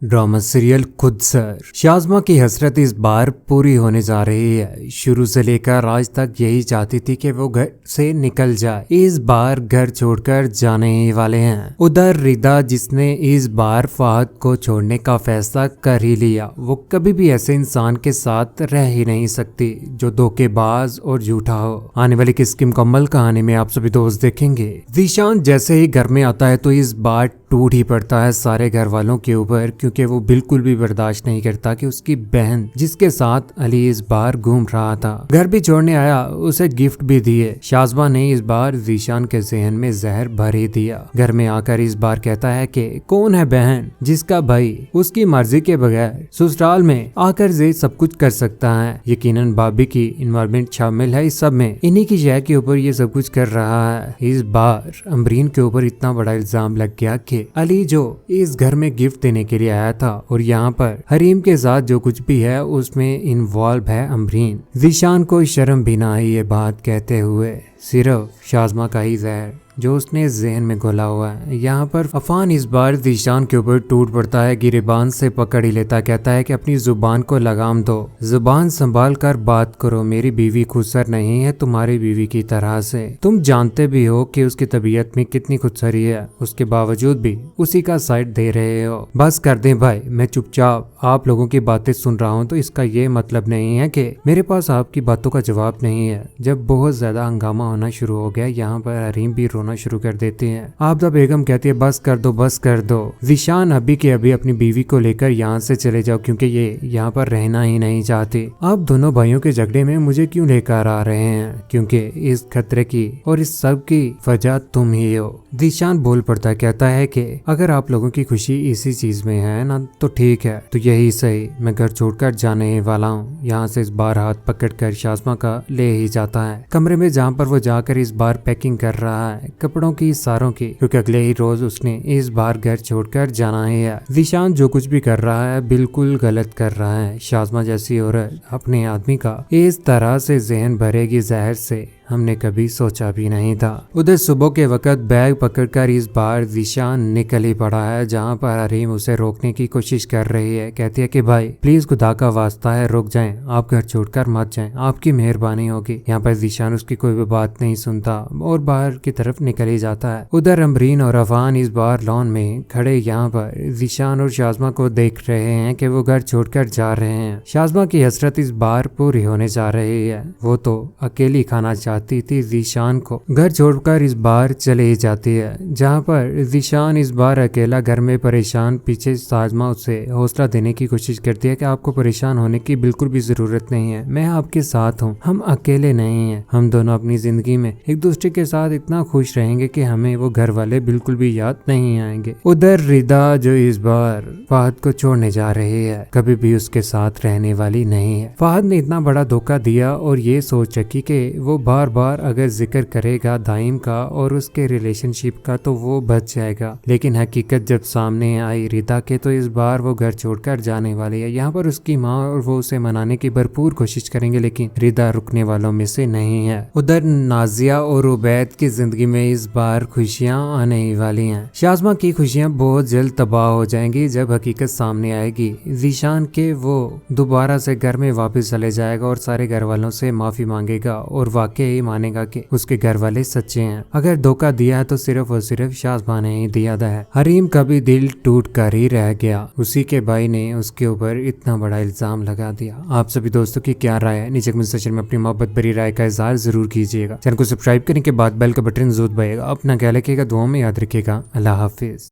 Drama serial खुद sir. Shazma की हसरत इस बार पूरी होने जा रही है। शुरू से लेकर आज तक यही चाहती थी कि वो घर से निकल जाए। इस बार घर छोड़कर जाने ही वाले हैं। उधर रिदा, जिसने इस बार फहद को छोड़ने का फैसला कर ही लिया, वो कभी भी ऐसे इंसान के साथ रह ही नहीं सकती जो धोखेबाज और झूठा हो। आने वाली किसकी मुकम्मल कहानी में आप सभी दोस्त देखेंगे। ज़ीशान जैसे ही घर में आता है तो इस बार टूट ही पड़ता है सारे घर वालों के ऊपर, क्योंकि वो बिल्कुल भी बर्दाश्त नहीं करता कि उसकी बहन, जिसके साथ अली इस बार घूम रहा था, घर भी छोड़ने आया, उसे गिफ्ट भी दिए। शाज़मा ने इस बार ज़ीशान के जहन में जहर भर ही दिया। घर में आकर इस बार कहता है कि कौन है बहन जिसका भाई उसकी मर्जी के बगैर ससुराल में आकर ये सब कुछ कर सकता है। यकीनन भाभी की इन्वॉल्वमेंट शामिल है इस सब में। इन्हीं की शय के ऊपर ये सब कुछ कर रहा है। इस बार अमरीन के ऊपर इतना बड़ा इल्जाम लग गया कि अली, जो इस घर में गिफ्ट देने के लिए आया था और यहाँ पर हरीम के साथ जो कुछ भी है उसमें इन्वॉल्व है अमरीन। ज़ीशान को शर्म भी ना आई ये बात कहते हुए। सिर्फ शाज़मा का ही जहर जो उसने जहन में घोला हुआ है। यहाँ पर अफान इस बार ज़ीशान के ऊपर टूट पड़ता है, गिरेबान से पकड़ ही लेता, कहता है कि अपनी जुबान को लगाम दो, जुबान संभाल कर बात करो। मेरी बीवी खुदसर नहीं है तुम्हारी बीवी की तरह से। तुम जानते भी हो कि उसकी तबीयत में कितनी खुदसरी है, उसके बावजूद भी उसी का साइड दे रहे हो। बस कर दे भाई, मैं चुपचाप आप लोगों की बातें सुन रहा हूँ, तो इसका ये मतलब नहीं है कि मेरे पास आपकी बातों का जवाब नहीं है। जब बहुत ज्यादा हंगामा होना शुरू हो गया, यहाँ पर हरीम भी रोना शुरू कर देते हैं। आबदा बेगम कहती है बस कर दो, बस कर दो। ज़ीशान अभी के अभी अपनी बीवी को लेकर यहाँ से चले जाओ, क्योंकि ये यहाँ पर रहना ही नहीं चाहते। आप दोनों भाइयों के झगड़े में मुझे क्यों लेकर आ रहे हैं, क्योंकि इस खतरे की और इस सब की वजह तुम ही हो। ज़ीशान बोल पड़ता, कहता है कि अगर आप लोगों की खुशी इसी चीज में है ना तो ठीक है, तो यही सही, मैं घर छोड़कर जाने ही वाला हूँ। यहाँ से इस बार हाथ पकड़कर शाज़मा का ले ही जाता है कमरे में, जहाँ पर वो जाकर इस बार पैकिंग कर रहा है कपड़ों की, सारों की, क्योंकि अगले ही रोज उसने इस बार घर छोड़कर जाना ही है। ज़ीशान जो कुछ भी कर रहा है बिल्कुल गलत कर रहा है। शाज़मा जैसी औरत अपने आदमी का इस तरह से जहन भरेगी जहर से हमने कभी सोचा भी नहीं था। उधर सुबह के वक्त बैग पकड़कर इस बार ज़ीशान निकल ही पड़ा है, जहाँ पर हरीम उसे रोकने की कोशिश कर रही है। कहती है कि भाई प्लीज खुदा का वास्ता है रुक जाएं, आप घर छोड़कर मत जाएं, आपकी मेहरबानी होगी। यहाँ पर ज़ीशान उसकी कोई भी बात नहीं सुनता और बाहर की तरफ निकल ही जाता है। उधर अमरीन और अफान इस बार लॉन में खड़े यहाँ पर ज़ीशान और शाज़मा को देख रहे हैं कि वो घर छोड़कर जा रहे हैं। शाज़मा की हसरत इस बार पूरी होने जा रही है। वो तो अकेली खाना थी ज़ीशान को घर छोड़कर इस बार चले ही जाती है, जहाँ पर ज़ीशान इस बार अकेला घर में परेशान। पीछे शाज़मा उसे हौसला देने की कोशिश करती है कि आपको परेशान होने की बिल्कुल भी जरूरत नहीं है, मैं आपके साथ हूँ, हम अकेले नहीं हैं, हम दोनों अपनी जिंदगी में एक दूसरे के साथ इतना खुश रहेंगे कि हमें वो घर वाले बिल्कुल भी याद नहीं आएंगे। उधर रिदा, जो इस बार फहद को छोड़ने जा रही है, कभी भी उसके साथ रहने वाली नहीं है। फहद ने इतना बड़ा धोखा दिया और ये सोच रखी कि वो बार बार अगर जिक्र करेगा दाइम का और उसके रिलेशनशिप का तो वो बच जाएगा, लेकिन हकीकत जब सामने आई रिदा के, तो इस बार वो घर छोड़कर जाने वाली है। यहाँ पर उसकी माँ और वो उसे मनाने की भरपूर कोशिश करेंगे, लेकिन रिदा रुकने वालों में से नहीं है। उधर नाजिया और उबैद की जिंदगी में इस बार खुशियाँ आने ही वाली हैं। शाज़मा की खुशियाँ बहुत जल्द तबाह हो जाएंगी जब हकीकत सामने आएगी। ज़ीशान के वो दोबारा से घर में वापस चले जाएगा और सारे घर वालों से माफी मांगेगा और वाकई मानेगा कि उसके घर वाले सच्चे हैं। अगर धोखा दिया है तो सिर्फ और सिर्फ शाज़मा ने ही दिया है। हरीम का भी दिल टूट कर ही रह गया, उसी के भाई ने उसके ऊपर इतना बड़ा इल्जाम लगा दिया। आप सभी दोस्तों की क्या राय है, नीचे कमेंट सेक्शन में अपनी मोहब्बत भरी राय का इजहार जरूर कीजिएगा। चैनल को सब्सक्राइब करने के बाद बेल का बटन जरूर दबाइएगा। अपना ख्याल रखिएगा, दुआओं में याद रखिएगा। अल्लाह हाफिज।